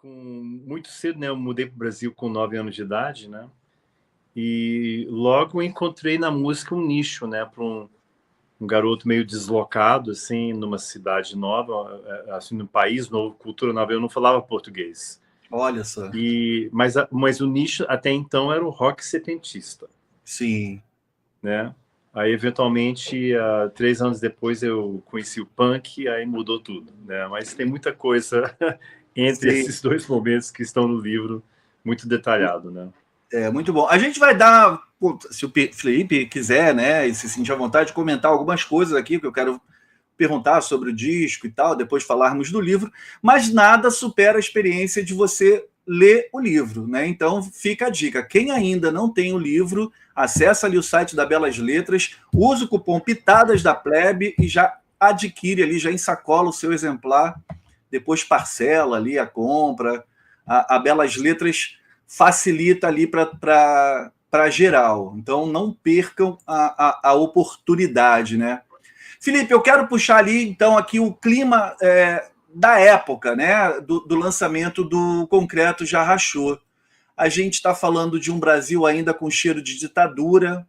muito cedo, né? Eu mudei para o Brasil com 9 anos de idade, né? E logo encontrei na música um nicho, né? Para um garoto meio deslocado, assim, numa cidade nova, assim, num país novo, cultura nova. Eu não falava português. Olha só. Mas o nicho até então era o rock setentista, Sim. né? Aí, eventualmente, 3 anos depois, eu conheci o punk, aí mudou tudo, né? Mas tem muita coisa entre Sim. esses dois momentos que estão no livro, muito detalhado, né? É muito bom. A gente vai dar, se o Felipe quiser, né, e se sentir à vontade de comentar algumas coisas aqui que eu quero perguntar sobre o disco e tal, depois falarmos do livro, mas nada supera a experiência de você ler o livro, né? Então fica a dica. Quem ainda não tem o livro, acessa ali o site da Belas Letras, usa o cupom Pitadas da Plebe e já adquire ali, já ensacola o seu exemplar, depois parcela ali a compra. A Belas Letras facilita ali para geral. Então não percam a oportunidade, né? Felipe, eu quero puxar ali, então, aqui o clima da época, né? Do lançamento do Concreto Já Rachou. A gente está falando de um Brasil ainda com cheiro de ditadura,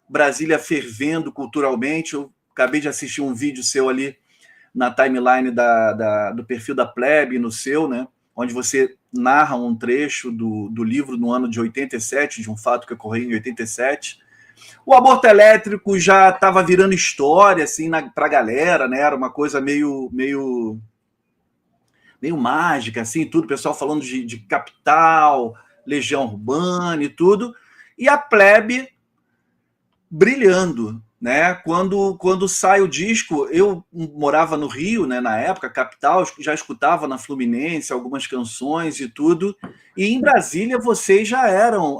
Brasília fervendo culturalmente. Eu acabei de assistir um vídeo seu ali na timeline do perfil da Plebe, no seu, né? Onde você narra um trecho do livro no ano de 87, de um fato que ocorreu em 87. O aborto elétrico já estava virando história assim para a galera, né? Era uma coisa meio mágica, assim, tudo, o pessoal falando de capital, legião urbana e tudo, e a plebe brilhando, né? Quando sai o disco, eu morava no Rio, né? Na época, capital, já escutava na Fluminense algumas canções e tudo. E em Brasília vocês já eram.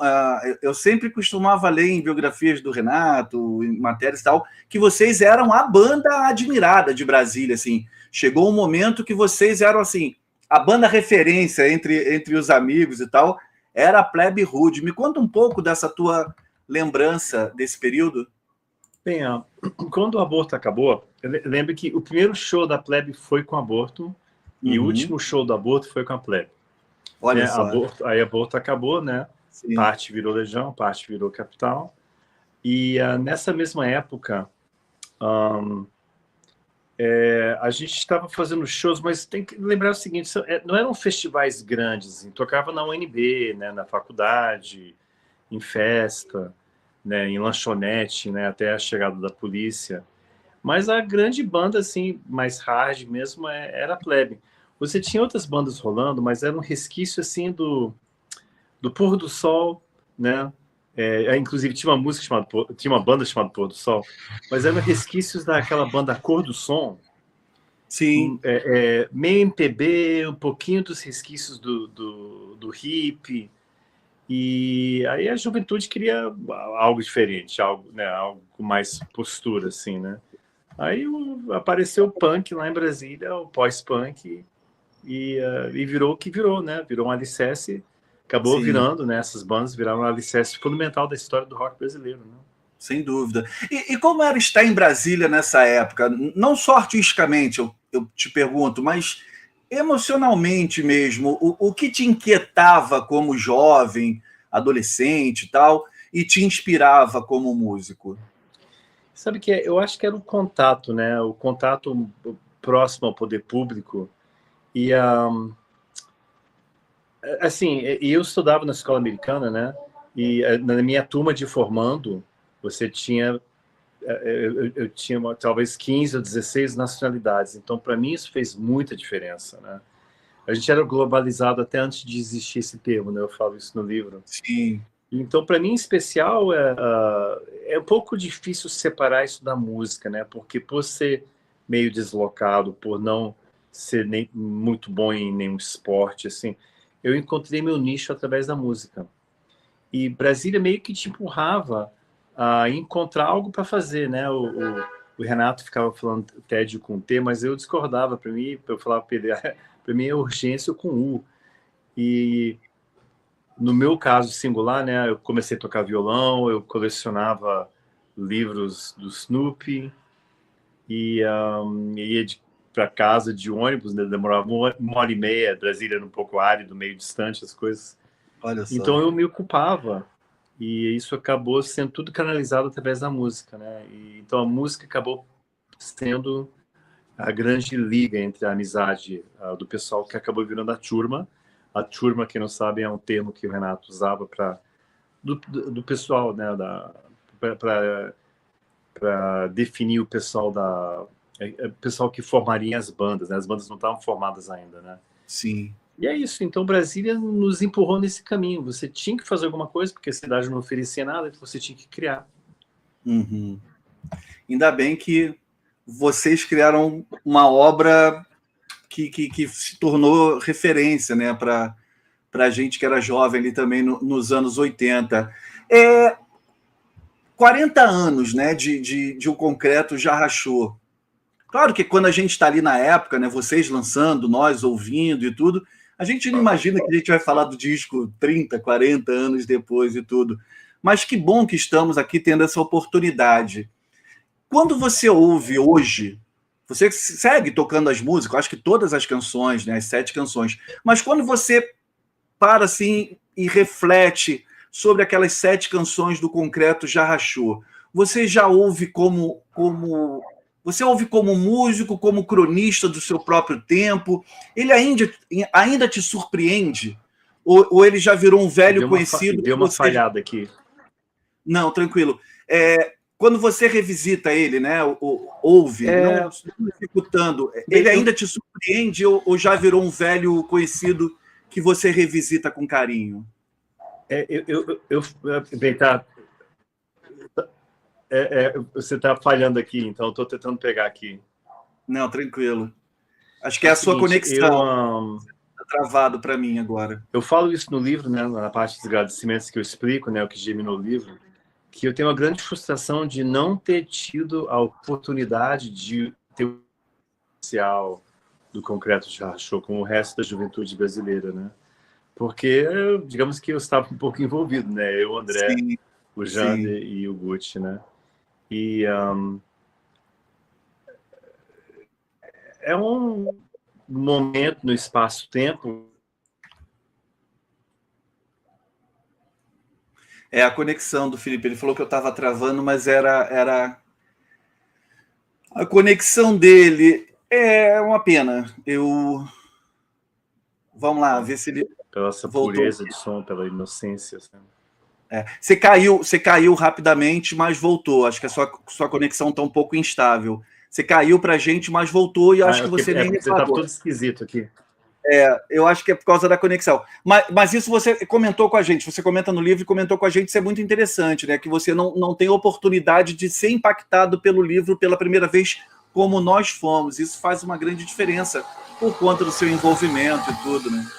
Eu sempre costumava ler em biografias do Renato, em matérias e tal, que vocês eram a banda admirada de Brasília, assim. Chegou um momento que vocês eram assim a banda referência entre os amigos e tal. Era a Plebe Rude. Me conta um pouco dessa tua lembrança desse período? Bem, quando o aborto acabou, lembro que o primeiro show da Plebe foi com o aborto e o último show do aborto foi com a Plebe. Olha Né? só. Aí aborto acabou, né? Sim. Parte virou Legião, parte virou Capital. E nessa mesma época, a gente estava fazendo shows, mas tem que lembrar o seguinte: não eram festivais grandes, assim, tocava na UNB, né? Na faculdade, em festa, né? Em lanchonete, né? Até a chegada da polícia. Mas a grande banda, assim, mais hard mesmo, era a Plebe. Você tinha outras bandas rolando, mas era um resquício, assim, do Pôr do Sol, né? Inclusive tinha uma música chamada, tinha uma banda chamada Pôr do Sol, mas eram resquícios daquela banda Cor do Som, Sim. meio MPB, um pouquinho dos resquícios do hip, e aí a juventude queria algo diferente, algo, né, algo com mais postura, assim, né? Aí apareceu o punk lá em Brasília, o pós-punk, e virou o que virou, né? Virou um alicerce, acabou Sim, virando, né? Essas bandas viraram um alicerce fundamental da história do rock brasileiro, né? sem dúvida. E como era estar em Brasília nessa época? Não só artisticamente, eu te pergunto, mas emocionalmente mesmo. O que te inquietava como jovem, adolescente e tal, e te inspirava como músico? Sabe que eu acho que era o contato, né? O contato próximo ao poder público. E, assim, eu estudava na escola americana, né? E na minha turma de formando, você tinha eu tinha talvez 15 ou 16 nacionalidades. Então, para mim, isso fez muita diferença, né? A gente era globalizado até antes de existir esse termo, né? Eu falo isso no livro. Sim, Então, para mim, em especial, é um pouco difícil separar isso da música, né? Porque por ser meio deslocado, por não ser nem muito bom em nenhum esporte, assim, eu encontrei meu nicho através da música. E Brasília meio que te empurrava a encontrar algo para fazer, né? O Renato ficava falando tédio com T, mas eu discordava. Para mim, eu falava para ele, para mim é urgência com U. E no meu caso singular, né? Eu comecei a tocar violão, eu colecionava livros do Snoopy e ia para casa de ônibus, né? Demorava uma hora e meia. Brasília era um pouco árido, meio distante as coisas. Olha só. Então eu me ocupava, e isso acabou sendo tudo canalizado através da música, né? Então a música acabou sendo a grande liga entre a amizade do pessoal que acabou virando a turma. A turma, quem não sabe, é um termo que o Renato usava do pessoal, né? Para definir o pessoal pessoal que formaria as bandas, né? As bandas não estavam formadas ainda, né? Sim. E é isso. Então Brasília nos empurrou nesse caminho. Você tinha que fazer alguma coisa porque a cidade não oferecia nada, então você tinha que criar. Uhum. Ainda bem que vocês criaram uma obra que se tornou referência, né, para a gente que era jovem ali também nos anos 80. 40 anos, né, de O Concreto Já Rachou. Claro que quando a gente está ali na época, né, vocês lançando, nós ouvindo e tudo, a gente não imagina que a gente vai falar do disco 30, 40 anos depois e tudo. Mas que bom que estamos aqui tendo essa oportunidade. Quando você ouve hoje, você segue tocando as músicas, acho que todas as canções, né, as 7 canções, mas quando você para assim e reflete sobre aquelas 7 canções do Concreto Já Rachou, você já ouve você ouve como músico, como cronista do seu próprio tempo? Ele ainda te surpreende? Ou ele já virou um velho conhecido? Deu uma falhada aqui. Não, tranquilo. Quando você revisita ele, né, ouve, não executando, ele ainda te surpreende ou já virou um velho conhecido que você revisita com carinho? Bem, tá. Você está falhando aqui, então eu estou tentando pegar aqui. Não, tranquilo. Acho que é a sua conexão. Está travado para mim agora. Eu falo isso no livro, né, na parte dos agradecimentos que eu explico, né, o que germinou o livro, que eu tenho uma grande frustração de não ter tido a oportunidade de ter o potencial do Concreto Já Rachou com o resto da juventude brasileira, né? Porque, digamos que eu estava um pouco envolvido, né? Eu, o André, sim, o Jander e o Gucci, né? E é um momento no espaço-tempo. É a conexão do Felipe. Ele falou que eu estava travando, mas era a conexão dele. É uma pena. Vamos lá, ver se ele pela essa pureza de som, pela inocência. Assim. Você caiu rapidamente, mas voltou. Acho que a sua conexão está um pouco instável. Você caiu para a gente, mas voltou e acho que você nem reparou. Você está todo esquisito aqui. Eu acho que é por causa da conexão. Mas isso você comentou com a gente, você comenta no livro e comentou com a gente, isso é muito interessante, né? Que você não tem oportunidade de ser impactado pelo livro pela primeira vez como nós fomos. Isso faz uma grande diferença por conta do seu envolvimento e tudo, né?